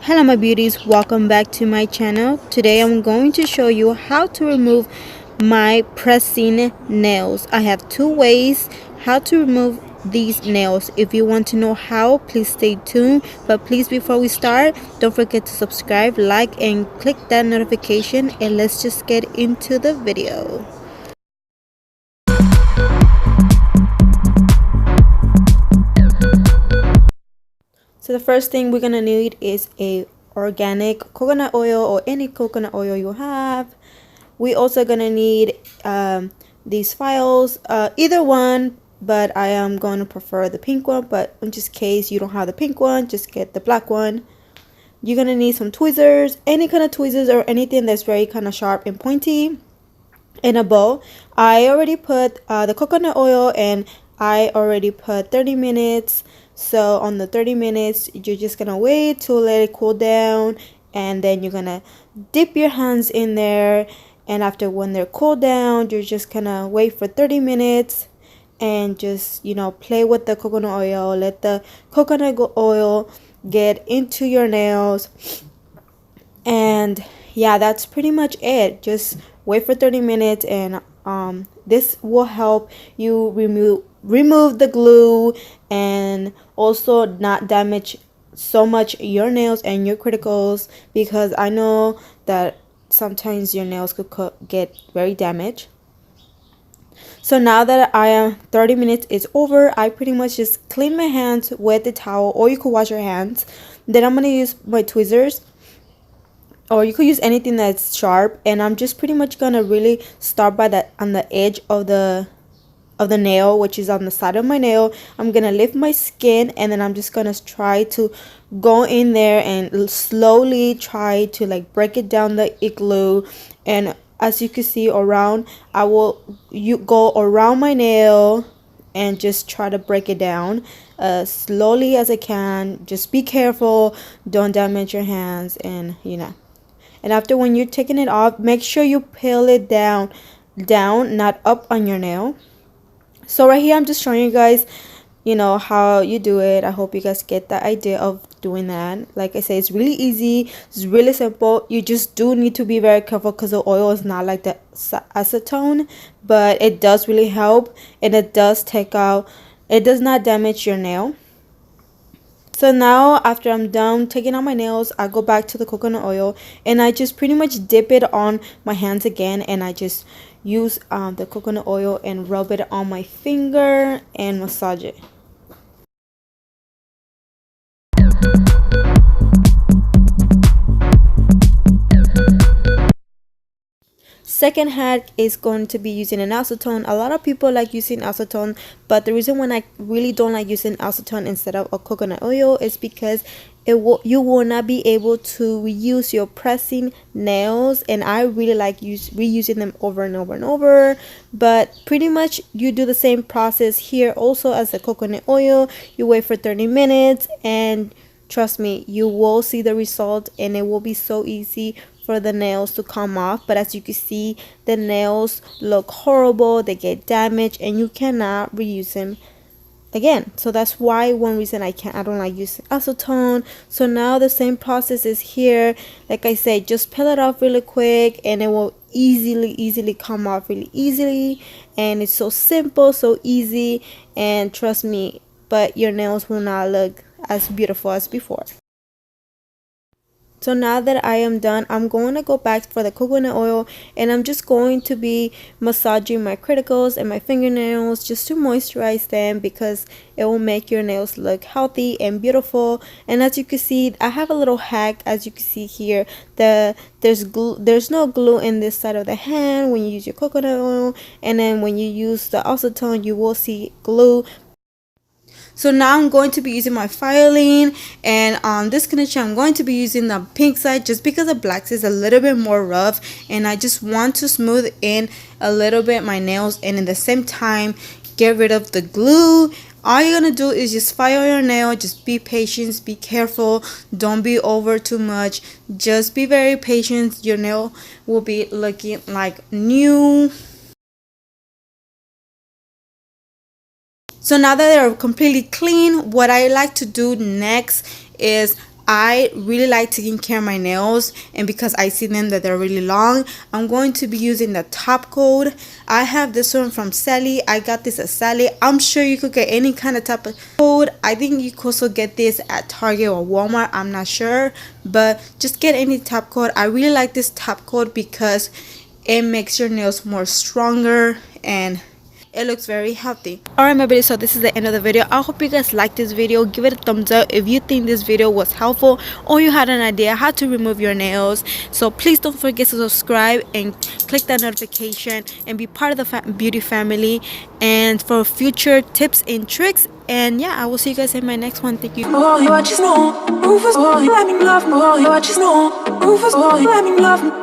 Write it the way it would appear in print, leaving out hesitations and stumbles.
Hello my beauties, welcome back to my channel. Today I'm going to show you how to remove my pressing nails. I have two ways how to remove these nails. If you want to know how, please stay tuned. But please, before we start, don't forget to subscribe, like, and click that notification, and let's just get into the video. So the first thing we're gonna need is a organic coconut oil or any coconut oil you have. We also gonna need these files, either one, but I am going to prefer the pink one. But in just case you don't have the pink one, just get the black one. You're gonna need some tweezers, any kind of tweezers or anything that's very kind of sharp and pointy. In a bowl, I already put the coconut oil, and I already put 30 minutes. So on the 30 minutes, you're just gonna wait to let it cool down, and then you're gonna dip your hands in there. And after when they're cooled down, you're just gonna wait for 30 minutes and just, play with the coconut oil. Let the coconut oil get into your nails. And yeah, that's pretty much it. Just wait for 30 minutes, and this will help you remove the glue and also not damage so much your nails and your cuticles, because I know that sometimes your nails could get very damaged. So now that 30 minutes is over, I pretty much just clean my hands with the towel, or you could wash your hands. Then I'm gonna use my tweezers, or you could use anything that's sharp, and I'm just pretty much gonna really start by that on the edge of the nail, which is on the side of my nail. I'm gonna lift my skin, and then I'm just gonna try to go in there and slowly try to like break it down the glue. And as you can see around, you go around my nail and just try to break it down slowly as I can. Just be careful, don't damage your hands, and and after, when you're taking it off, make sure you peel it down, not up on your nail. So right here, I'm just showing you guys, how you do it. I hope you guys get the idea of doing that. Like I say, it's really easy. It's really simple. You just do need to be very careful, because the oil is not like the acetone, but it does really help, and it does it does not damage your nail. So now, after I'm done taking out my nails, I go back to the coconut oil, and I just pretty much dip it on my hands again, and I just use the coconut oil and rub it on my finger and massage it. Second hack is going to be using an acetone. A lot of people like using acetone, but the reason why I really don't like using acetone instead of a coconut oil is because you will not be able to reuse your pressing nails, and I really like reusing them over and over and over. But pretty much you do the same process here also as the coconut oil. You wait for 30 minutes, and trust me, you will see the result, and it will be so easy for the nails to come off. But as you can see, the nails look horrible, they get damaged, and you cannot reuse them again. So that's why one reason I don't like using acetone. So now the same process is here. Like I said, just peel it off really quick, and it will easily come off really easily. And it's so simple, so easy, and trust me, but your nails will not look as beautiful as before. So now that I am done, I'm going to go back for the coconut oil, and I'm just going to be massaging my cuticles and my fingernails just to moisturize them, because it will make your nails look healthy and beautiful. And as you can see, I have a little hack. As you can see here, there's no glue in this side of the hand when you use your coconut oil, and then when you use the acetone, you will see glue. So now I'm going to be using my filing, and on this condition I'm going to be using the pink side, just because the black is a little bit more rough, and I just want to smooth in a little bit my nails, and at the same time get rid of the glue. All you're gonna do is just file your nail. Just be patient, be careful, don't be over too much, just be very patient. Your nail will be looking like new. So now that they're completely clean, what I like to do next is I really like taking care of my nails, and because I see them that they're really long, I'm going to be using the top coat. I have this one from Sally. I got this at Sally. I'm sure you could get any kind of type of coat. I think you could also get this at Target or Walmart. I'm not sure, but just get any top coat. I really like this top coat because it makes your nails more stronger and it looks very healthy. Alright my buddies, so this is the end of the video. I hope you guys liked this video. Give it a thumbs up if you think this video was helpful or you had an idea how to remove your nails. So please don't forget to subscribe and click that notification and be part of the beauty family, and for future tips and tricks. And yeah, I will see you guys in my next one. Thank you.